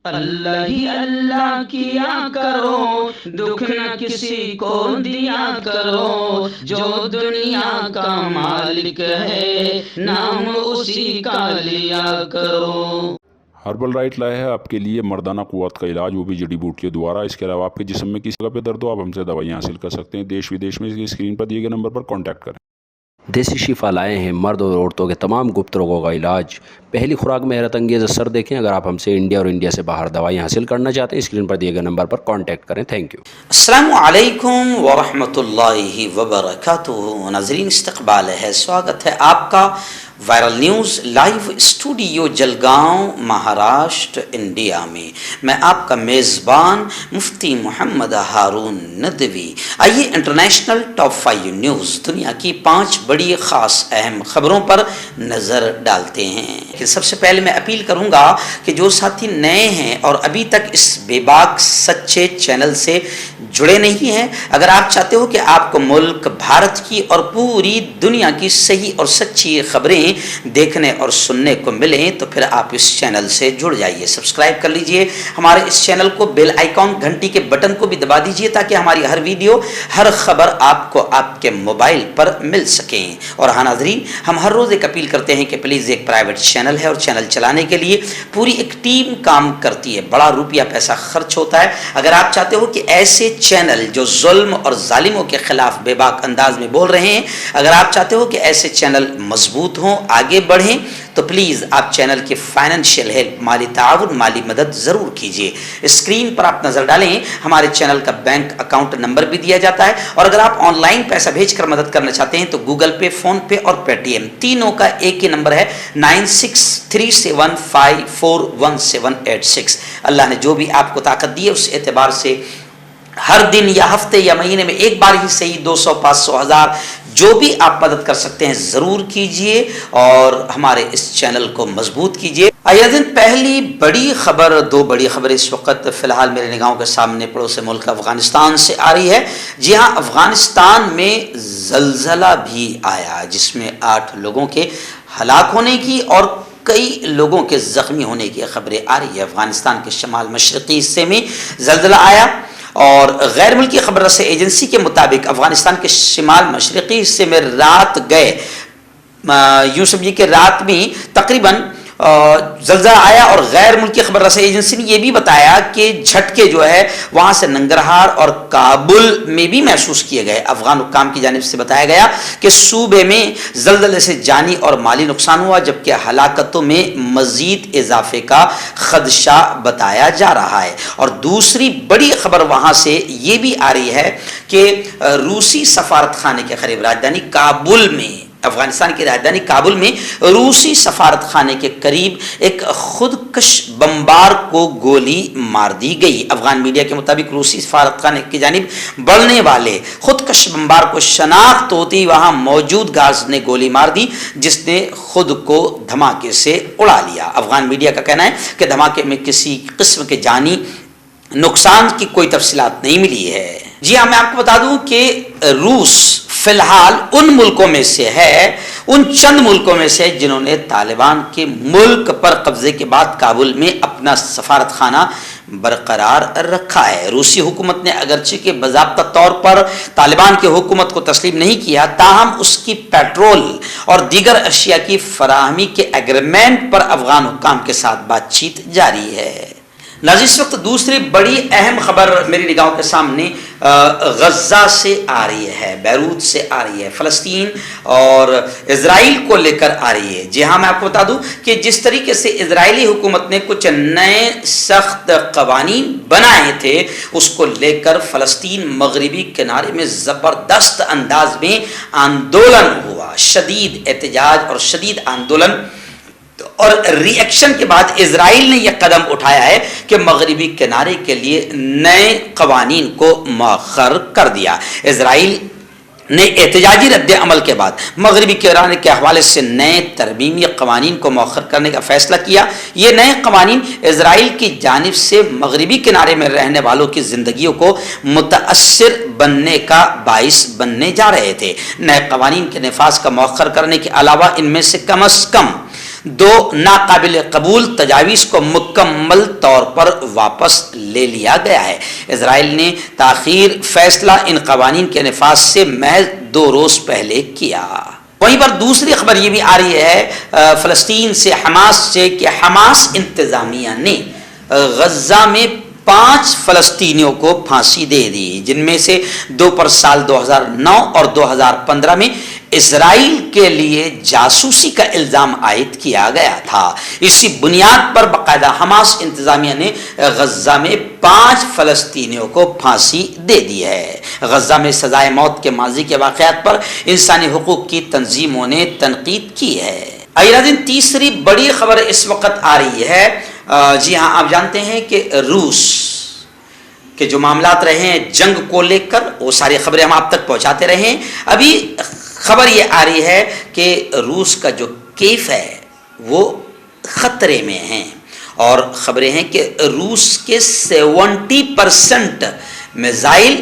اللہ ہی اللہ کیا کرو، دکھ نہ کسی کو دیا کرو، جو دنیا کا مالک ہے نام اسی کا لیا کرو۔ ہربل رائٹ لائے ہے آپ کے لیے مردانہ قوت کا علاج، وہ بھی جڑی بوٹیوں دوارا۔ اس کے علاوہ آپ کے جسم میں کسی جگہ پہ درد ہو، آپ ہم سے دوائیاں حاصل کر سکتے ہیں دیش ودیش میں۔ اسکرین پر دیے گئے نمبر پر کانٹیکٹ کریں۔ دیسی شفا لائے ہیں مرد اور عورتوں کے تمام گپت روگوں کا علاج۔ پہلی خوراک میں حیرت انگیز اثر دیکھیں۔ اگر آپ ہم سے انڈیا اور انڈیا سے باہر دوائیاں حاصل کرنا چاہتے ہیں، اسکرین پر دیے گئے نمبر پر کانٹیکٹ کریں۔ Thank you. السلام علیکم ورحمۃ اللہ وبرکاتہ۔ ناظرین، استقبال ہے، سواگت ہے آپ کا viral news live studio Jalgaon, Maharashtra, India میں۔ میں آپ کا میزبان مفتی محمد ہارون ندوی۔ آئیے انٹرنیشنل ٹاپ 5 نیوز، دنیا کی 5 بڑی خاص اہم خبروں پر نظر ڈالتے ہیں۔ کہ سب سے پہلے میں اپیل کروں گا کہ جو ساتھی نئے ہیں اور ابھی تک اس بے باک سچے چینل سے جڑے نہیں ہیں، اگر آپ چاہتے ہو کہ آپ کو ملک بھارت کی اور پوری دنیا کی صحیح اور سچی خبریں دیکھنے اور سننے کو ملیں، تو پھر آپ اس چینل سے جڑ جائیے، سبسکرائب کر لیجئے ہمارے اس چینل کو، بیل آئیکن گھنٹی کے بٹن کو بھی دبا دیجئے تاکہ ہماری ہر ویڈیو، ہر خبر آپ کو آپ کے موبائل پر مل سکیں۔ اور ہاں ناظرین، ہم ہر روز ایک اپیل کرتے ہیں کہ پلیز، ایک پرائیویٹ چینل ہے اور چینل چلانے کے لیے پوری ایک ٹیم کام کرتی ہے، بڑا روپیہ پیسہ خرچ ہوتا ہے۔ اگر آپ چاہتے ہو کہ ایسے چینل جو ظلم اور ظالموں کے خلاف بے باک انداز میں بول رہے ہیں، اگر آپ چاہتے ہو کہ ایسے چینل مضبوط ہوں، آگے بڑھیں، تو پلیز آپ چینل کے فائنینشیل ہیلپ، مالی تعاون، مالی مدد ضرور کیجیے۔ اسکرین پر آپ نظر ڈالیں، ہمارے چینل کا بینک اکاؤنٹ نمبر بھی دیا جاتا ہے، اور اگر آپ آن لائن پیسہ بھیج کر مدد کرنا چاہتے ہیں تو گوگل پے، فون پے اور پے ٹی ایم تینوں کا ایک ہی نمبر ہے، 9637541786۔ اللہ نے جو بھی آپ کو طاقت دی ہے اس اعتبار سے ہر دن یا ہفتے یا مہینے میں ایک بار ہی صحیح 200، 500، 1000 جو بھی آپ مدد کر سکتے ہیں ضرور کیجئے اور ہمارے اس چینل کو مضبوط کیجئے۔ آئیے دن پہلی بڑی خبر، 2 بڑی خبر اس وقت فی الحال میرے نگاہوں کے سامنے پڑوس ملک افغانستان سے آ رہی ہے۔ جی ہاں، افغانستان میں زلزلہ بھی آیا جس میں 8 لوگوں کے ہلاک ہونے کی اور کئی لوگوں کے زخمی ہونے کی خبریں آ رہی ہے۔ افغانستان کے شمال مشرقی حصے میں زلزلہ آیا، اور غیر ملکی خبر رساں ایجنسی کے مطابق افغانستان کے شمال مشرقی حصے میں رات گئے، یوں سمجھیے کہ رات میں تقریباً زلزلہ آیا، اور غیر ملکی خبر رساں ایجنسی نے یہ بھی بتایا کہ جھٹکے جو ہے وہاں سے ننگرہار اور کابل میں بھی محسوس کیے گئے۔ افغان حکام کی جانب سے بتایا گیا کہ صوبے میں زلزلے سے جانی اور مالی نقصان ہوا، جبکہ ہلاکتوں میں مزید اضافے کا خدشہ بتایا جا رہا ہے۔ اور دوسری بڑی خبر وہاں سے یہ بھی آ رہی ہے کہ روسی سفارت خانے کے قریب، راجدھانی کابل میں، افغانستان کی راجدھانی کابل میں روسی سفارت خانے کے قریب ایک خودکش بمبار کو گولی مار دی گئی۔ افغان میڈیا کے مطابق روسی سفارت خانے کی جانب بڑھنے والے خودکش بمبار کو شناخت ہوتی وہاں موجود گارڈز نے گولی مار دی، جس نے خود کو دھماکے سے اڑا لیا۔ افغان میڈیا کا کہنا ہے کہ دھماکے میں کسی قسم کے جانی نقصان کی کوئی تفصیلات نہیں ملی ہے۔ جی ہاں، میں آپ کو بتا دوں کہ روس فی الحال ان ملکوں میں سے ہے، ان چند ملکوں میں سے جنہوں نے طالبان کے ملک پر قبضے کے بعد کابل میں اپنا سفارت خانہ برقرار رکھا ہے۔ روسی حکومت نے اگرچہ کہ باضابطہ طور پر طالبان کی حکومت کو تسلیم نہیں کیا، تاہم اس کی پیٹرول اور دیگر اشیاء کی فراہمی کے ایگریمنٹ پر افغان حکام کے ساتھ بات چیت جاری ہے۔ ناظرین، اس وقت دوسری بڑی اہم خبر میری نگاہوں کے سامنے غزہ سے آ رہی ہے، بیروت سے آ رہی ہے، فلسطین اور اسرائیل کو لے کر آ رہی ہے۔ جی ہاں، میں آپ کو بتا دوں کہ جس طریقے سے اسرائیلی حکومت نے کچھ نئے سخت قوانین بنائے تھے، اس کو لے کر فلسطین مغربی کنارے میں زبردست انداز میں آندولن ہوا، شدید احتجاج اور شدید آندولن، اور ری ایکشن کے بعد اسرائیل نے یہ قدم اٹھایا ہے کہ مغربی کنارے کے لیے نئے قوانین کو مؤخر کر دیا۔ اسرائیل نے احتجاجی رد عمل کے بعد مغربی کنارے کے حوالے سے نئے ترمیمی قوانین کو مؤخر کرنے کا فیصلہ کیا۔ یہ نئے قوانین اسرائیل کی جانب سے مغربی کنارے میں رہنے والوں کی زندگیوں کو متاثر بننے کا باعث بننے جا رہے تھے۔ نئے قوانین کے نفاذ کا مؤخر کرنے کے علاوہ ان میں سے کم از کم دو ناقابل قبول تجاویز کو مکمل طور پر واپس لے لیا گیا ہے۔ اسرائیل نے تاخیر فیصلہ ان قوانین کے نفاذ سے محض 2 روز پہلے کیا۔ وہیں پر دوسری خبر یہ بھی آ رہی ہے فلسطین سے، حماس سے، کہ حماس انتظامیہ نے غزہ میں 5 فلسطینیوں کو پھانسی دے دی، جن میں سے 2 پر سال 2009 اور 2015 میں اسرائیل کے لیے جاسوسی کا الزام عائد کیا گیا تھا۔ اسی بنیاد پر باقاعدہ حماس انتظامیہ نے غزہ میں 5 فلسطینیوں کو پھانسی دے دی ہے۔ غزہ میں سزائے موت کے ماضی کے واقعات پر انسانی حقوق کی تنظیموں نے تنقید کی ہے۔ ناظرین، تیسری بڑی خبر اس وقت آ رہی ہے، جی ہاں، آپ جانتے ہیں کہ روس کے جو معاملات رہے ہیں جنگ کو لے کر، وہ ساری خبریں ہم آپ تک پہنچاتے رہے ہیں۔ ابھی خبر یہ آ رہی ہے کہ روس کا جو کیف ہے وہ خطرے میں ہیں، اور خبریں ہیں کہ روس کے 70% میزائل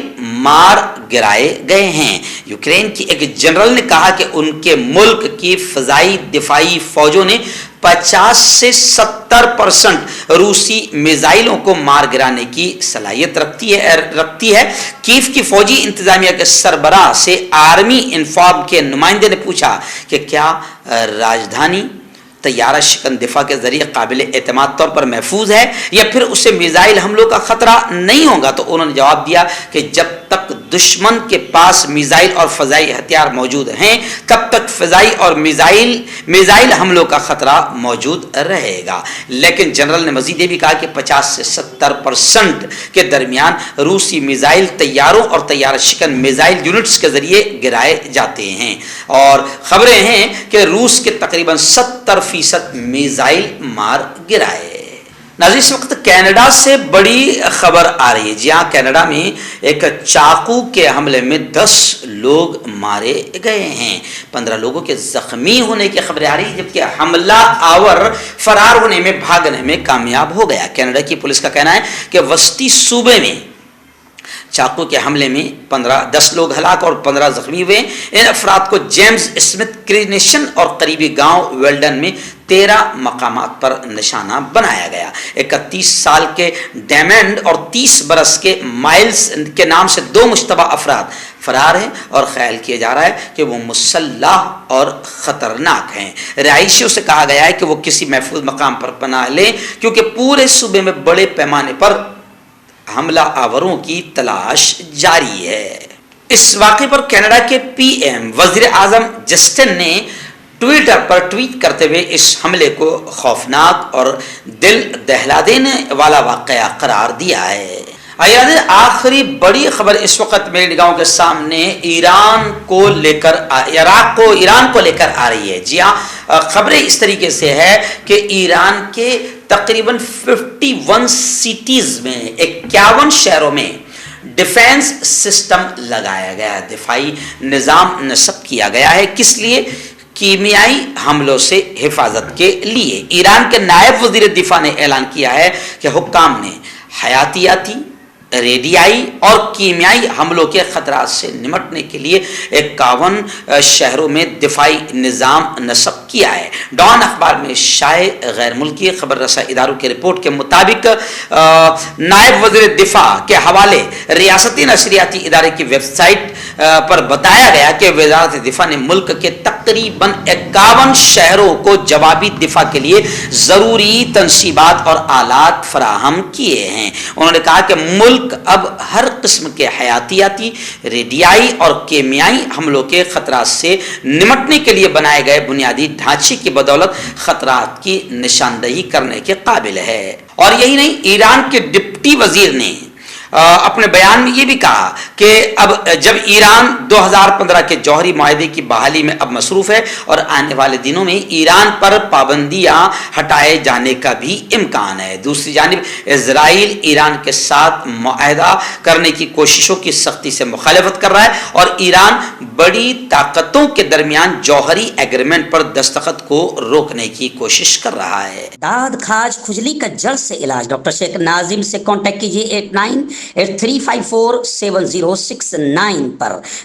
مار گرائے گئے ہیں۔ یوکرین کی ایک جنرل نے کہا کہ ان کے ملک کی فضائی دفاعی فوجوں نے 50 سے 70% روسی میزائلوں کو مار گرانے کی صلاحیت رکھتی ہے۔ کیف کی فوجی انتظامیہ کے سربراہ سے آرمی انفارم کے نمائندے نے پوچھا کہ کیا راجدھانی طیارہ شکن دفاع کے ذریعے قابل اعتماد طور پر محفوظ ہے یا پھر اسے میزائل حملوں کا خطرہ نہیں ہوگا، تو انہوں نے جواب دیا کہ جب تک دشمن کے پاس میزائل اور فضائی ہتھیار موجود ہیں تب تک فضائی اور میزائل حملوں کا خطرہ موجود رہے گا۔ لیکن جنرل نے مزید یہ بھی کہا کہ 50 سے 70% کے درمیان روسی میزائل طیاروں اور طیارہ شکن میزائل یونٹس کے ذریعے گرائے جاتے ہیں، اور خبریں ہیں کہ روس کے تقریباً 70% میزائل مار گرائے۔ ناظرین، اس وقت کینیڈا سے بڑی خبر آ رہی ہے۔ جی ہاں، کینیڈا میں ایک چاقو کے حملے میں 10 لوگ مارے گئے ہیں، 15 لوگوں کے زخمی ہونے کی خبریں آ رہی ہیں، جبکہ حملہ آور فرار ہونے میں بھاگنے میں کامیاب ہو گیا۔ کینیڈا کی پولیس کا کہنا ہے کہ وسطی صوبے میں چاقو کے حملے میں 10 لوگ ہلاک اور 15 زخمی ہوئے۔ ان افراد کو جیمز اسمتھ کرینیشن اور قریبی گاؤں ویلڈن میں 13 مقامات پر نشانہ بنایا گیا۔ 31 سال کے ڈیمنڈ اور 30 برس کے مائلز کے نام سے 2 مشتبہ افراد فرار ہیں، اور خیال کیا جا رہا ہے کہ وہ مسلح اور خطرناک ہیں۔ رہائشیوں سے کہا گیا ہے کہ وہ کسی محفوظ مقام پر پناہ لیں، کیونکہ پورے صوبے میں بڑے پیمانے پر حملہ آوروں کی تلاش جاری ہے۔ اس واقعے پر کینیڈا کے پی ایم وزیر اعظم جسٹن نے ٹویٹر پر ٹویٹ کرتے ہوئے اس حملے کو خوفناک اور دل دہلا دینے والا واقعہ قرار دیا ہے۔ آخری بڑی خبر اس وقت میری نگاہوں کے سامنے ایران کو لے کر آ رہی ہے۔ جی ہاں، خبریں اس طریقے سے ہے کہ ایران کے تقریباً 51 سٹیز میں 51 شہروں میں ڈیفینس سسٹم لگایا گیا ہے، دفاعی نظام نصب کیا گیا ہے۔ کس لیے؟ کیمیائی حملوں سے حفاظت کے لیے۔ ایران کے نائب وزیر دفاع نے اعلان کیا ہے کہ حکام نے حیاتیاتی، ریڈیائی اور کیمیائی حملوں کے خطرات سے نمٹنے کے لیے 51 شہروں میں دفاعی نظام نصب کیا ہے۔ ڈان اخبار میں شائع غیر ملکی خبر رساں اداروں کی رپورٹ کے مطابق نائب وزیر دفاع کے حوالے ریاستی نشریاتی ادارے کی ویب سائٹ پر بتایا گیا کہ وزارت دفاع نے ملک کے تقریباً 51 شہروں کو جوابی دفاع کے لیے ضروری تنصیبات اور آلات فراہم کیے ہیں۔ انہوں نے کہا کہ ملک اب ہر قسم کے حیاتیاتی، ریڈیائی اور کیمیائی حملوں کے خطرات سے نمٹنے کے لیے بنائے گئے بنیادی ڈھانچے کی بدولت خطرات کی نشاندہی کرنے کے قابل ہے۔ اور یہی نہیں، ایران کے ڈپٹی وزیر نے اپنے بیان میں یہ بھی کہا کہ اب جب ایران 2015 کے جوہری معاہدے کی بحالی میں اب مصروف ہے اور آنے والے دنوں میں ایران پر پابندیاں ہٹائے جانے کا بھی امکان ہے۔ دوسری جانب اسرائیل ایران کے ساتھ معاہدہ کرنے کی کوششوں کی سختی سے مخالفت کر رہا ہے اور ایران بڑی طاقتوں کے درمیان جوہری ایگریمنٹ پر دستخط کو روکنے کی کوشش کر رہا ہے۔ داد کھاج کھجلی کا جلد سے علاج ڈاکٹر شیخ ناظم سے کانٹیکٹ کیجیے 89835470 069 پر।